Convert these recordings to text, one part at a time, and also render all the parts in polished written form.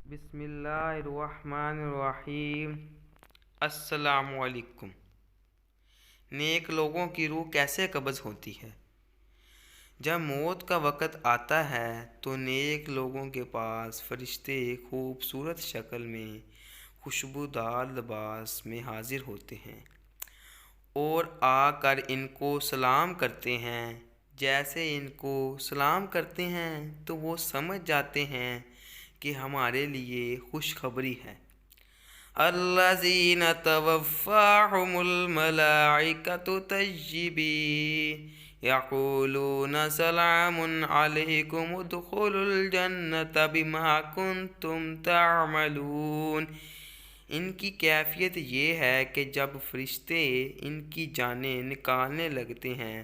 بسم اللہ الرحمن الرحیم۔ السلام علیکم۔ نیک لوگوں کی روح کیسے قبض ہوتی ہے؟ جب موت کا وقت آتا ہے تو نیک لوگوں کے پاس فرشتے خوبصورت شکل میں خوشبودار لباس میں حاضر ہوتے ہیں اور آ کر ان کو سلام کرتے ہیں۔ جیسے ان کو سلام کرتے ہیں تو وہ سمجھ جاتے ہیں کہ ہمارے لیے خوشخبری ہے۔ الذین توفاہم الملائکۃ طیبین یقولون سلام علیکم ادخلوا الجنۃ بما کنتم تعملون۔ ان کی کیفیت یہ ہے کہ جب فرشتے ان کی جانیں نکالنے لگتے ہیں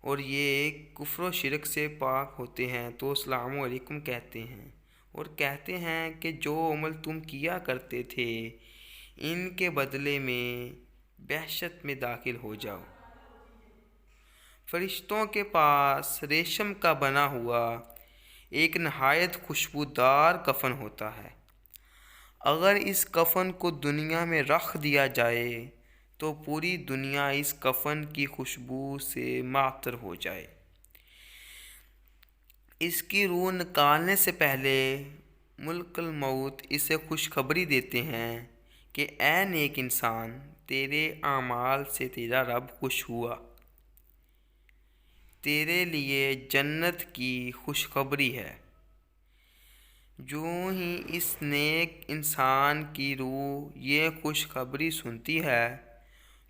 اور یہ کفر و شرک سے پاک ہوتے ہیں تو السلام علیکم کہتے ہیں اور کہتے ہیں کہ جو عمل تم کیا کرتے تھے ان کے بدلے میں بہشت میں داخل ہو جاؤ۔ فرشتوں کے پاس ریشم کا بنا ہوا ایک نہایت خوشبودار کفن ہوتا ہے۔ اگر اس کفن کو دنیا میں رکھ دیا جائے تو پوری دنیا اس کفن کی خوشبو سے معطر ہو جائے۔ اس کی روح نکالنے سے پہلے ملک الموت اسے خوشخبری دیتے ہیں کہ اے نیک انسان، تیرے اعمال سے تیرا رب خوش ہوا، تیرے لیے جنت کی خوشخبری ہے۔ جو ہی اس نیک انسان کی روح یہ خوشخبری سنتی ہے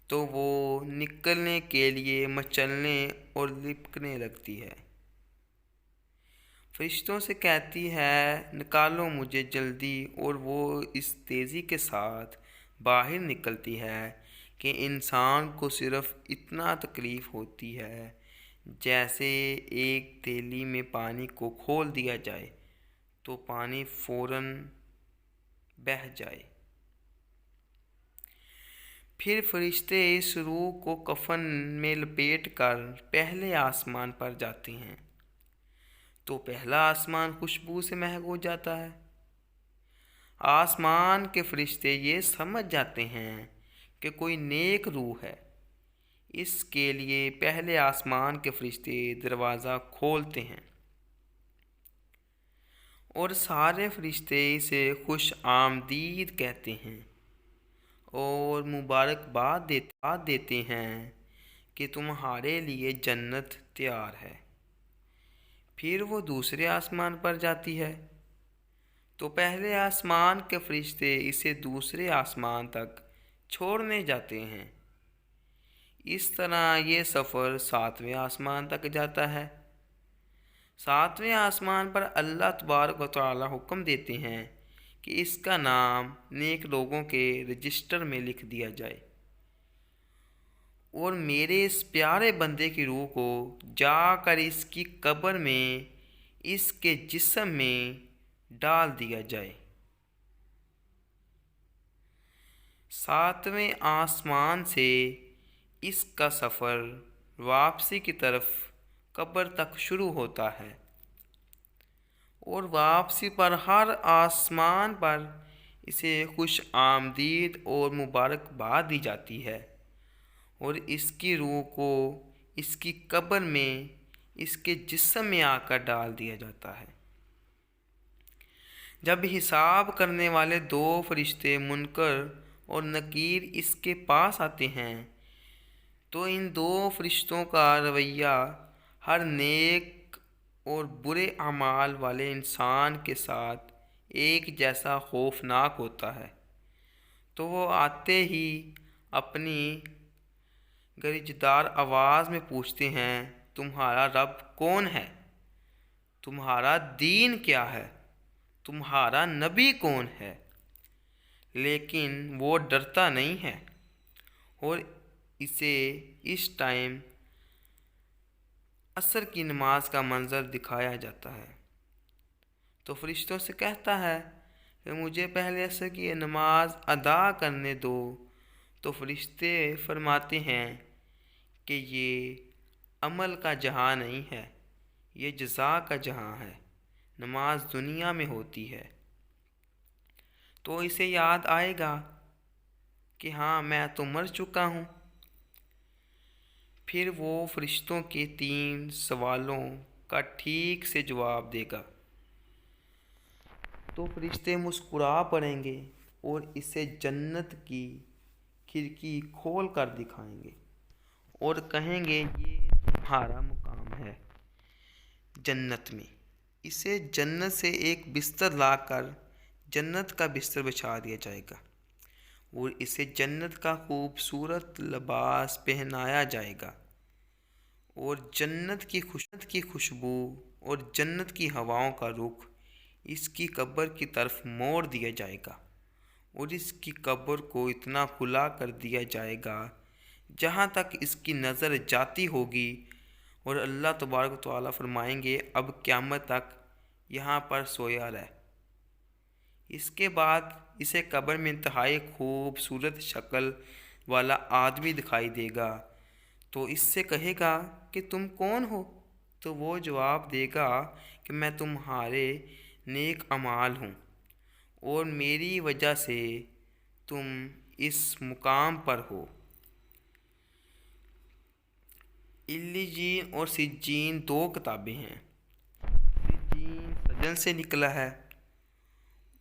تو وہ نکلنے کے لیے مچلنے اور لپکنے لگتی ہے۔ فرشتوں سے کہتی ہے نکالو مجھے جلدی، اور وہ اس تیزی کے ساتھ باہر نکلتی ہے کہ انسان کو صرف اتنا تکلیف ہوتی ہے جیسے ایک تیلی میں پانی کو کھول دیا جائے تو پانی فوراً بہہ جائے۔ پھر فرشتے اس روح کو کفن میں لپیٹ کر پہلے آسمان پر جاتے ہیں تو پہلا آسمان خوشبو سے مہک ہو جاتا ہے۔ آسمان کے فرشتے یہ سمجھ جاتے ہیں کہ کوئی نیک روح ہے، اس کے لیے پہلے آسمان کے فرشتے دروازہ کھولتے ہیں اور سارے فرشتے اسے خوش آمدید کہتے ہیں اور مبارکباد دیتے ہیں کہ تمہارے لیے جنت تیار ہے۔ پھر وہ دوسرے آسمان پر جاتی ہے تو پہلے آسمان کے فرشتے اسے دوسرے آسمان تک چھوڑنے جاتے ہیں۔ اس طرح یہ سفر 7ویں آسمان تک جاتا ہے۔ 7ویں آسمان پر اللہ تبارک و تعالی حکم دیتے ہیں کہ اس کا نام نیک لوگوں کے رجسٹر میں لکھ دیا جائے اور میرے اس پیارے بندے کی روح کو جا کر اس کی قبر میں اس کے جسم میں ڈال دیا جائے۔ 7ویں آسمان سے اس کا سفر واپسی کی طرف قبر تک شروع ہوتا ہے اور واپسی پر ہر آسمان پر اسے خوش آمدید اور مبارکباد دی جاتی ہے اور اس کی روح کو اس کی قبر میں اس کے جسم میں آ کر ڈال دیا جاتا ہے۔ جب حساب کرنے والے 2 فرشتے منکر اور نکیر اس کے پاس آتے ہیں تو ان 2 فرشتوں کا رویہ ہر نیک اور برے اعمال والے انسان کے ساتھ ایک جیسا خوفناک ہوتا ہے۔ تو وہ آتے ہی اپنی گرجدار آواز میں پوچھتے ہیں تمہارا رب کون ہے؟ تمہارا دین کیا ہے؟ تمہارا نبی کون ہے؟ لیکن وہ ڈرتا نہیں ہے اور اسے اس ٹائم عصر کی نماز کا منظر دکھایا جاتا ہے تو فرشتوں سے کہتا ہے کہ مجھے پہلے عصر کی نماز ادا کرنے دو، تو فرشتے فرماتے ہیں کہ یہ عمل کا جہاں نہیں ہے، یہ جزا کا جہاں ہے، نماز دنیا میں ہوتی ہے۔ تو اسے یاد آئے گا کہ ہاں میں تو مر چکا ہوں۔ پھر وہ فرشتوں کے 3 سوالوں کا ٹھیک سے جواب دے گا تو فرشتے مسکرا پڑیں گے اور اسے جنت کی کھڑکی کھول کر دکھائیں گے اور کہیں گے یہ تمہارا مقام ہے جنت میں۔ اسے جنت سے ایک بستر لا کر جنت کا بستر بچھا دیا جائے گا اور اسے جنت کا خوبصورت لباس پہنایا جائے گا اور جنت کی خوشبو اور جنت کی ہواؤں کا رخ اس کی قبر کی طرف موڑ دیا جائے گا اور اس کی قبر کو اتنا کھلا کر دیا جائے گا جہاں تک اس کی نظر جاتی ہوگی، اور اللہ تبارک و تعالیٰ فرمائیں گے اب قیامت تک یہاں پر سویا رہ۔ اس کے بعد اسے قبر میں انتہائی خوبصورت شکل والا آدمی دکھائی دے گا تو اس سے کہے گا کہ تم کون ہو؟ تو وہ جواب دے گا کہ میں تمہارے نیک اعمال ہوں اور میری وجہ سے تم اس مقام پر ہو۔ علیین اور سجین 2 کتابیں ہیں۔ سجین سجن سے نکلا ہے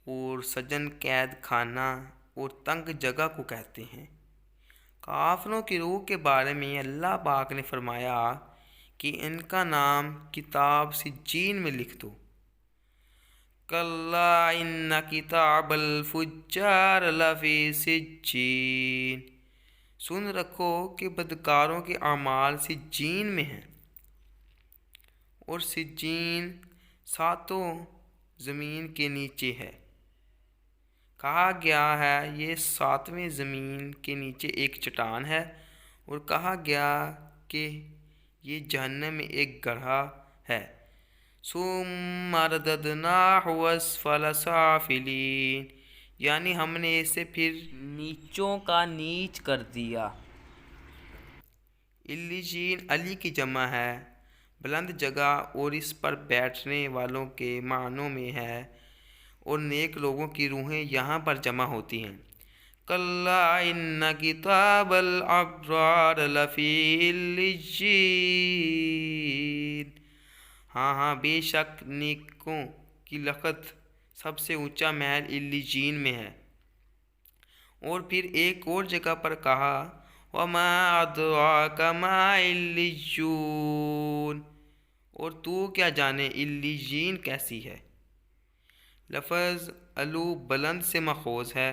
اور سجن قید خانہ اور تنگ جگہ کو کہتے ہیں۔ کافروں کی روح کے بارے میں اللہ پاک نے فرمایا کہ ان کا نام کتاب سجین میں لکھ دو۔ کلا ان کتاب الفجار لفی سجین، سن رکھو کہ بدکاروں کے اعمال سجین میں ہیں، اور سجین 7 زمین کے نیچے ہے۔ کہا گیا ہے یہ 7ویں زمین کے نیچے ایک چٹان ہے، اور کہا گیا کہ یہ جہنم میں ایک گڑھا ہے۔ ثم رددناہ اسفل سافلین، یعنی ہم نے اسے پھر نیچوں کا نیچ کر دیا۔ علیین علی کی جمع ہے، بلند جگہ اور اس پر بیٹھنے والوں کے معنوں میں ہے، اور نیک لوگوں کی روحیں یہاں پر جمع ہوتی ہیں۔ کلا ان کتاب الابرار لفی علیین، ہاں بے شک نیکوں کی لخت سب سے اونچا محل علیین میں ہے۔ اور پھر ایک اور جگہ پر کہا وما ادراک ما علیون، اور تو کیا جانے علیین کیسی ہے۔ لفظ علو بلند سے ماخوذ ہے،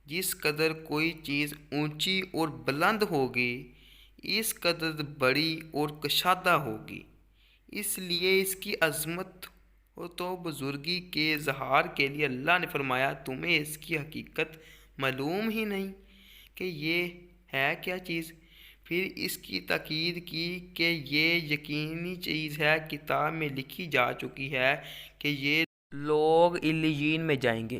جس قدر کوئی چیز اونچی اور بلند ہوگی اس قدر بڑی اور کشادہ ہوگی، اس لیے اس کی عظمت اور تو بزرگی کے اظہار کے لیے اللہ نے فرمایا تمہیں اس کی حقیقت معلوم ہی نہیں کہ یہ ہے کیا چیز۔ پھر اس کی تاکید کی کہ یہ یقینی چیز ہے کتاب میں لکھی جا چکی ہے کہ یہ لوگ علیین میں جائیں گے۔